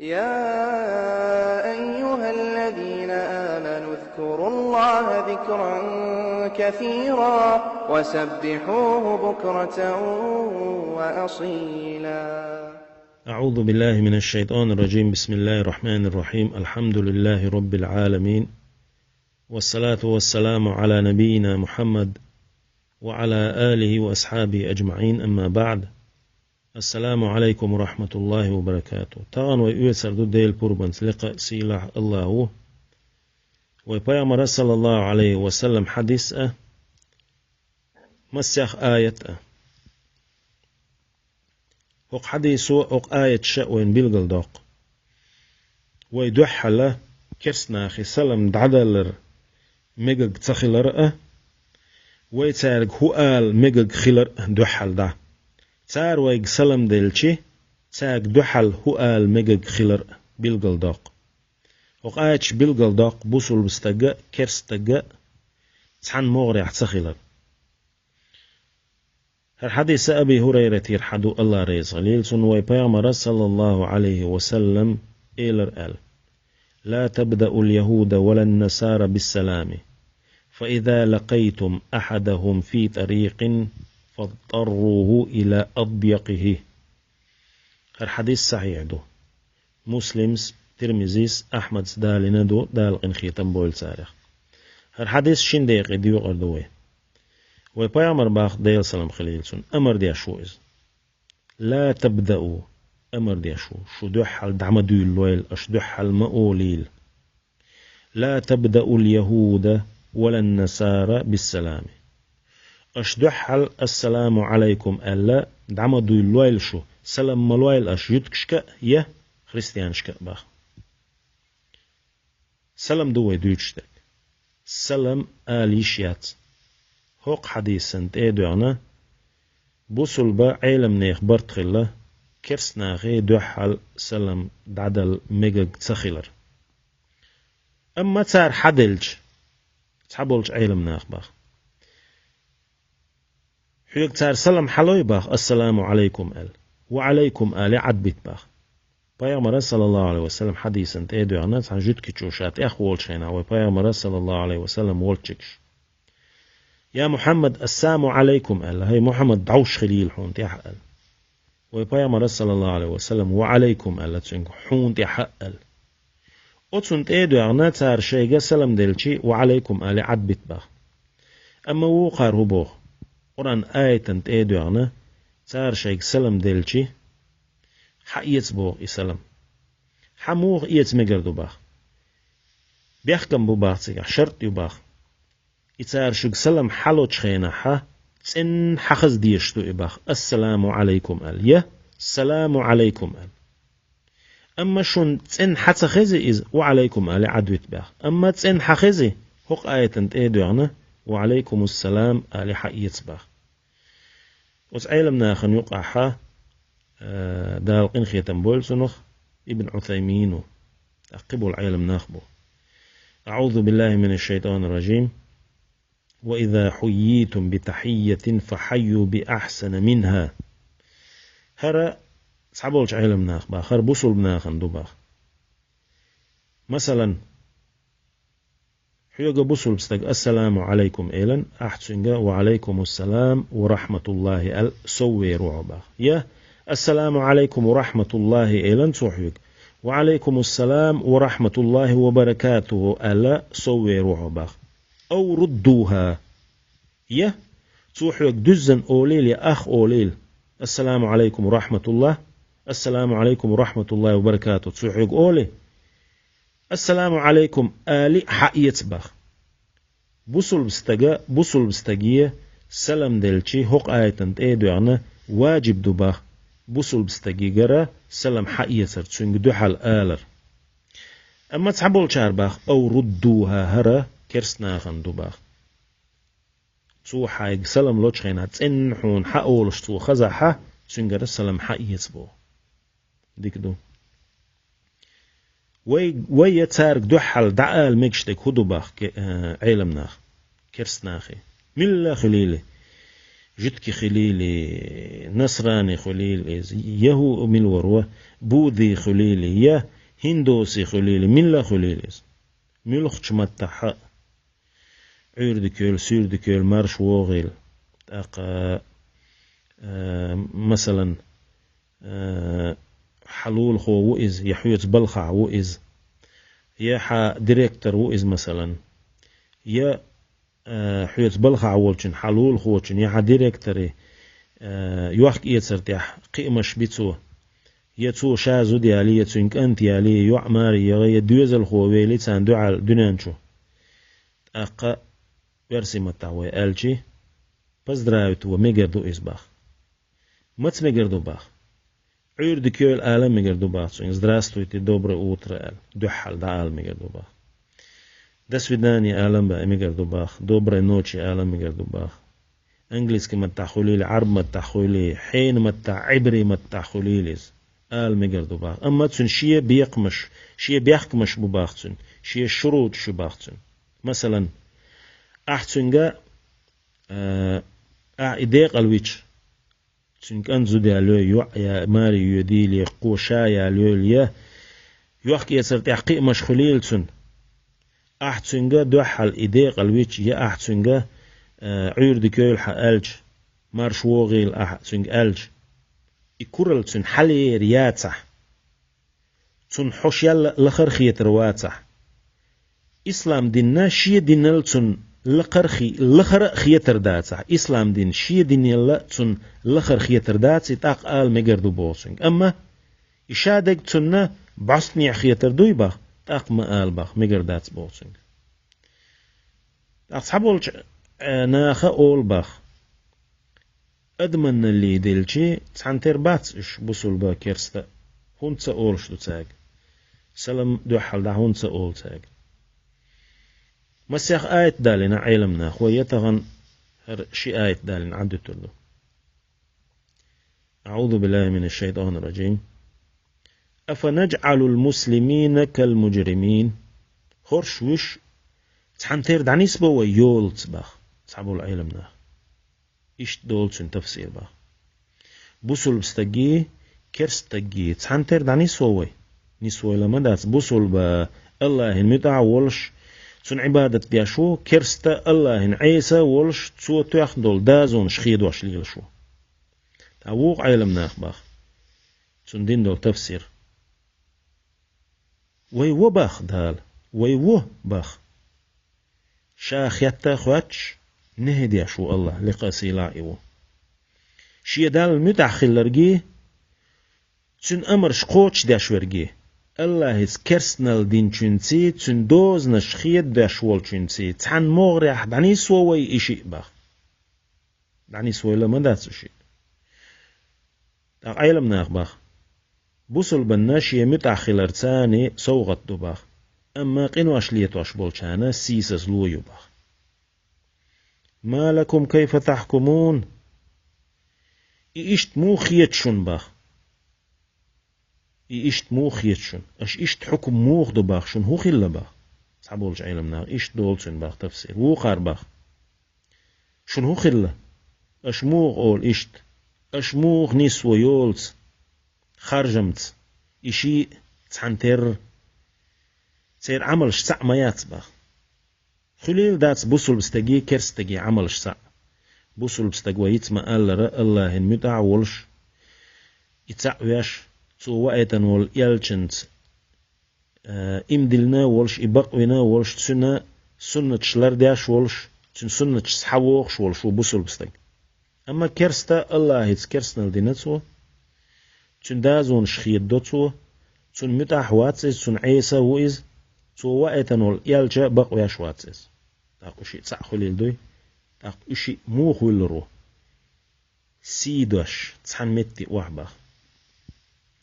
يا أيها الذين آمنوا اذكروا الله ذكرا كثيرا وسبحوه بكرة وأصيلا. أعوذ بالله من الشيطان الرجيم. بسم الله الرحمن الرحيم. الحمد لله رب العالمين، والصلاة والسلام على نبينا محمد وعلى آله وأصحابه أجمعين. أما بعد، السلام عليكم ورحمة الله وبركاته. طبعا ويسر ديل بوربنس لقاء سيلاح الله ويبيامر صلى الله عليه وسلم حديث مسيخ آية وق حديث وق آية شأوين بيلغل دوق ويدوحل كرسنا خي سلم دعدلر ميغق تخيلر ويتارق هو آل ميغق خيلر دوحل دا تار ويق سلم ديلشي تاق دوحل هو آل ميغق خيلر بيلغل دوق وق آية بيلغل دوق بوصل بستقى كرستقى تحن مغري تخيلر. الحديث أبي هريرة يرحدو الله ريز غليل سنوي بيامر صلى الله عليه وسلم إلر لا تبدأ اليهود ولا النصارى بالسلام، فإذا لقيتم أحدهم في طريق فاضطروه إلى أضيقه. الحديث صحيح دو مسلمز ترمزيس أحمد دالنا دو دال انخيتم بول سارخ. الحديث شنديق ديو قردوه ويبيامر باخ ديل سلام خليلسون أمر ديا شويز لا تبدأوا أمر ديا شو دحل دعمدو اللويل أش دحل مؤوليل. لا تبدأوا اليهود ولا النصارى بالسلام أش دحل السلام عليكم ألا دعمدو اللويل شو سلام ملويل أش يدكشك يه خريستيانشك باخ سلام دوي دوشتك سلام آليشيات هوق حديثاً تأدوعنا بوصل با عالم نيخ برتخلا كرسنا غي دوحل سلام دعدل ميغق تخيلر. أما تار حدلج تحبولج عالم ناخ باخ حيوك تار سلام حلوي باخ السلام عليكم وعليكم عدبت باخ بيغمر صلى الله عليه وسلم حديثاً تأدوعنا تحجد كتشوشات أخوال شينا وبيغمر صلى الله عليه وسلم والتشكش يا محمد السلام عليكم هي محمد دعوش خليل حون تحقل ويبايا صلى الله عليه وسلم وعليكم حون تحقل أتسن تأدو يغنا تار شيغا سلام دلشي وعليكم عدبت باخ. أما وقار هو بوخ قرآن آية تأدو يغنا تار شيغ سلام دلشي حقيت بوخ إسلام حموخ إيت مقردو باخ بيحكم بو باخ تيغا شرط يو باخ إتار شوك سلام حلو تشخينا حا تن حخز ديشتو إباخ السلام عليكم يه السلام عليكم أما شون تن حتخزي إز وعليكم عدوت باخ. أما تن حخزي هق آية تأدوعنا وعليكم السلام حقيت باخ. وتعلمنا خن يقع حا دال قنخية بول سنخ ابن عثيمين أقبوا العلم ناخبو. أعوذ بالله من الشيطان الرجيم. وإذا حييتم بتحية فحيوا بأحسن منها. هرا صحبولش علم ناخ باخر بوصل بناخن دو باخ. مثلا حيوغا بوصل بستق السلام عليكم إيلن أحسنغا وعليكم السلام ورحمة الله سوي روح باخ. يا السلام عليكم ورحمة الله إيلن سوحيوغ وعليكم السلام ورحمة الله وبركاته ألا سوي روح باخ. أو ردوها يه توحيك دزن أوليل يا أخ أوليل السلام عليكم ورحمة الله السلام عليكم ورحمة الله وبركاته توحيك أولي السلام عليكم آلي حقيت باخ بوصل بستقية سلام دلشي هق آية تأدو يعني واجب دو باخ بوصل بستقية قرا سلام حقيتر تشنق دوحل آلر. أما تحبول شار باخ أو ردوها هرا كرسنا خندو باخ تو حاج سلام لوش خينا تن حون حقولش تو خزحة سنجر السلام حقيت بو ديك دو وي تارك دوحل دعال ميكشتك هدو باخ علم ناخ كرسناخي ملا خليلي جتك خليلي نصراني خليلي يهو من وروه بوذي خليلي يا هندوسي خليلي ملا خليلي ملخش متحق عيردكيل سيردكيل مارش ووغيل مثلا حلول خو وإز يحيوت بلخع وإز يا حا ديريكتور وإز مثلا يا حيوت بلخع وولشن حلول خوشن يا حا ديريكتوري يوحك يتسرتيح قيمش بيتسو يتسو شازو ديالي يتسوينك أنت يالي يعماري يغي دوزل خوويلي تسان دوعال دونانشو برسي متعوي ألشي بس دراوتو ميقردو إزباخ مت ميقردو باخ عير دكيول آلا ميقردو باخ здравствуйте доброе утро آل دوحال دا آل ميقردو باخ до свидания آلا ميقردو باخ доброй ночи آلا ميقردو باخ انجليزكي متاخوليلي عرب متاخوليلي حين متاعبري متاخوليليز آل ميقردو باخ أما تسن شيء بيقمش شيء بيحكمش بباختن شيء شروط شو باختن مثلا أحسنجا إديق الويتش تسنك أنزو ديالو يا ماري يديلي قوشا يالو ليه يوحكي يسرت يحقيق مشخوليل تسن أحسنجا دوحل إديق الويتش يا أحسنجا عير دكيول حالج مارشوغيل أحسنج ألج يكورل تسن حلي رياتح تسن حوش يلا لخر خيتر واتح إسلام ديننا شي دينال تسن لخر خيتر داتح إسلام دين شي دين يلا تسن لخر خيتر داتي تاق آل ميقردو بوسنج أما إشادك تسننا بعصني خيتر دوي باخ تاق ما آل باخ ميقردات بوسنج أصحابولش ناخا أول باخ أدمن اللي ديلشي تسعنتر باتش بوصل با كيرستا هونتسا أولش دو تاق سلام دو حال دا هونتسا أول تاق مسيخ آية دالنا علمنا خويتغن هر شي آية دالنا عدو تردو أعوذ بالله من الشيطان الرجيم أفنجعل المسلمين كالمجرمين خورش وش تحنتير دعنيس بوا يول تباخ تصحبوا العلمنا إيش دولتن تفسير باخ بوصل بستجي كرستجي تحنتير دعنيس ووي نسوي لما دات بوصل با الله المتع ولش تون عبادة بيشو كرستا الله عيسى ولش تسو تيخدول دازون شخيد وشليل شو تعوق علمنا باخ تون دين دول تفسير وي باخ دال وي باخ شاخ يتا خواتش نهدي شو الله لقاسي لاعيو شي دال المتعخل لرقي تون أمر شقوش داش ورقي الله هز كرسنال دين چونسي تون دوز نشخيت داشوال چونسي تحن مغرح دعني سووي إشي باخ دعني سووي لما داتس إشي عيلم ناخ باخ بوصل بالناشية متعخل ارتاني صوغت دو باخ أما قنواش ليتواش بولشانا سيسس لويو باخ ما لكم كيف تحكمون إيشت مو خيتشون باخ إيشت مو خيتشون أش إيشت حكم موخ دو باخ شون هو خلا باخ صحبولش علمنا إيشت دولشون باخ تفسير وقار باخ شون هو خلا أش موخ أول إيشت أش موخ نسوة يولز خرجمت إشي تحنتر سير عمل شسع ما ياتباخ خليل داتس بوصل بستجي كرستجي عمل شسع بوصل بستجوى يتما الله المتع ولش يتعويش تو وقتن وال يلچنت إمدلنا ولش إبقونا ولش تسنة سنة شلر داش ولش تسن سنة سحوخش ولش وبوصل بستج أما كرستا الله يتس كرسنا لدينتسو تسن دازون شخيد دوتسو تسن متع واتسيز تسن عيسى وإز تو وقتن وال يلچ بقوياش واتسيز تاقو شي تسع خليل دوي تاقو شي مو خلرو سيدوش تسحن متي وحباخ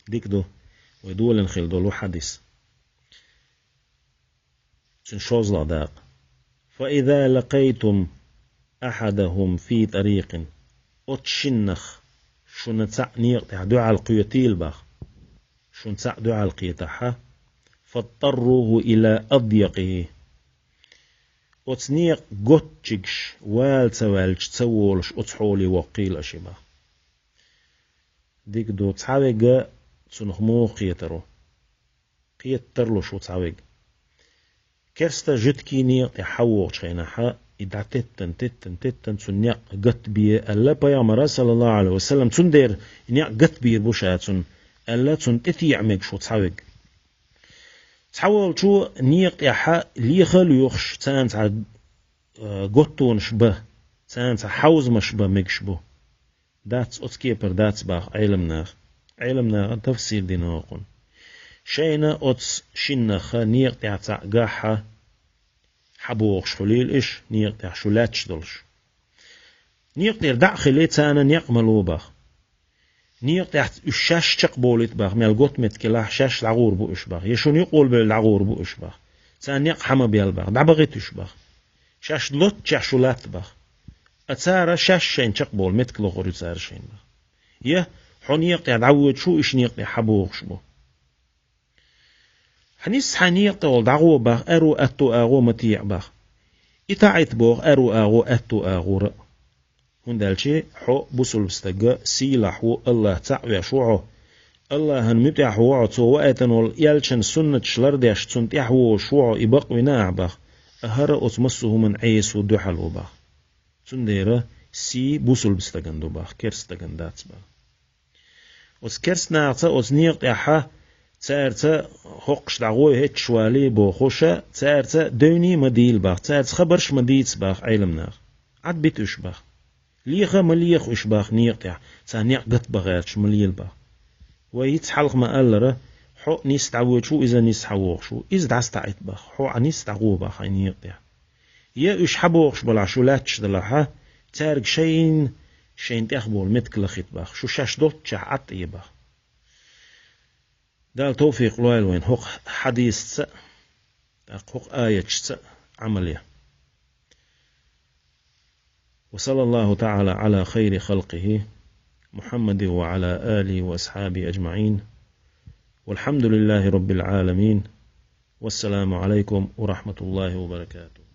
ديك دو ويدول نخيل دول وحديث تنشوز لعداق فإذا لقيتم أحدهم في طريق أتشنخ شون تسعنيق تعدو على القيوتيل باخ شون تسعدو على القيتحة فاضطروه إلى أضيقه أتنيق قطجش والتوالج تسولش أتحولي وقيل أشبه ديك دو تعويق تنخمو قيترو قيترلو شو تعويق كرستا جتكي نيق يحوق شيناحا إذا تتن تنيق قط بيه ألا بيامر صلى الله عليه وسلم تندير نيق قط بيه بوشاتن ألا تنتثي يعمق شو تعويق تحول شو نيق يحا ليخل يخش تانت قطون شبه تانت حوز مشبه مكشبه داتس أتكيبر داتس باخ علمنا تفسير ديناقون شينا أتس شنخ نيق يعتا قاحة حبوغ شخليل إش نيق يحشولاتش دلش نيق يردع خلي تانا نيق ملوباخ نيق يحت الشاش تقبولت باخ ميال قط متكلاح شاش العغور بو إشباخ يشون يقول بالعغور بو إشباخ تان نيق حما بيالباخ دعبغيت إشباخ شاش لوت شاشولات باخ أتسارة شاش شين تقبول متكلو غوري تسار شين باخ يه حنيق يدعود شو إش نيق يحبوغ شبو حنيس حنيق تول دعوه باخ أرو أتو أغو متيع باخ إتاعت بوغ أرو أغو أتو أغو رأ هندالشي حو بوصل بستقى سيلحو الله تعوي شوعو الله هنمتحو عطو وقتنول يالشن سنة شلرديش تنتحو شوعو إبق وناع باخ أهر أتمسه من عيس ودوحلو باخ تنديرا سي بوصل بستقندو باخ كرس تقندات باخ وس كرس ناعتا أتنيق يحا تارتا حقش دعوه هيت شوالي بوخوشا تارتا دوني مديل باخ تارتا خبرش مديت باخ علمناخ عد بيتوش باخ ليخا مليخ إشباخ نيقتع سانيق قط بغيرش مليل باخ ويتحلق ما ألره حو نيس تعوه شو إذا نيس حووغ شو إذا دعس تعيت باخ حو عنيس تعوه باخ نيقتع يا إش حبوغش بلا شو لاتش دلها تارق شين تأخبول متك لخيت باخ شو شاش دوت شاح عطي باخ دال توفيق لويل وين حق حديث حق آية عملية وصلى الله تعالى على خير خلقه محمد وعلى آله وأصحابه أجمعين والحمد لله رب العالمين والسلام عليكم ورحمة الله وبركاته.